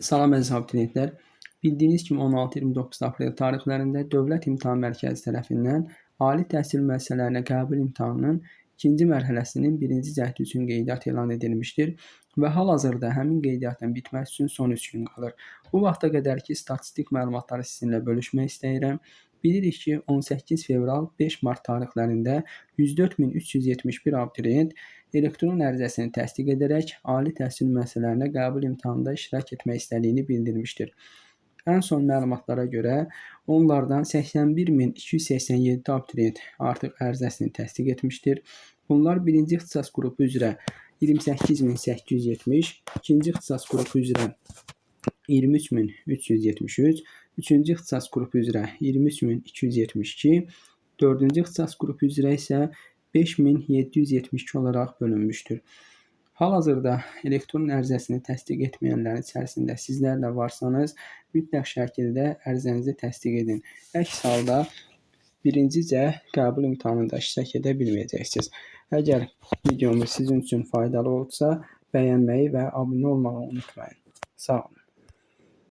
Salam əziz abituriyentlər. Bildiyiniz kimi 16-29 aprel tarixlərində Dövlət İmtahan Mərkəzi tərəfindən ali təhsil müəssisələrinə qəbul imtahanının ikinci mərhələsinin birinci cəhdi üçün qeydiyyat elan edilmişdir və hal-hazırda həmin qeydiyyatın bitməsi üçün son 3 gün qalır. Bu vaxta qədərki statistik məlumatları sizinlə bölüşmək istəyirəm. Bilirik ki, 18 fevral 5 mart tarixlərində 104.371 abituriyent elektron ərizəsini təsdiq edərək ali təhsil müəssisələrinə qəbul imtahanında iştirak etmək istədiyini bildirmişdir. Ən son məlumatlara görə onlardan 81.287 abituriyent artıq ərizəsini təsdiq etmişdir. Bunlar birinci ixtisas qrupu üzrə 28.870, ikinci ixtisas qrupu üzrə 23.373, üçüncü ixtisas qrupu üzrə 23.272, dördüncü ixtisas qrupu üzrə isə 5.772 olaraq bölünmüşdür. Hal-hazırda elektron ərizəsini təsdiq etməyənlərin içərisində sizlər də varsanız, mütləq şəkildə ərizənizi təsdiq edin. Əks halda birincicə qəbul imtahanında iştirak edə bilməyəcəksiniz. Əgər videomuz sizin üçün faydalı olsa, bəyənməyi və abunə olmağı unutmayın. Sağ olun.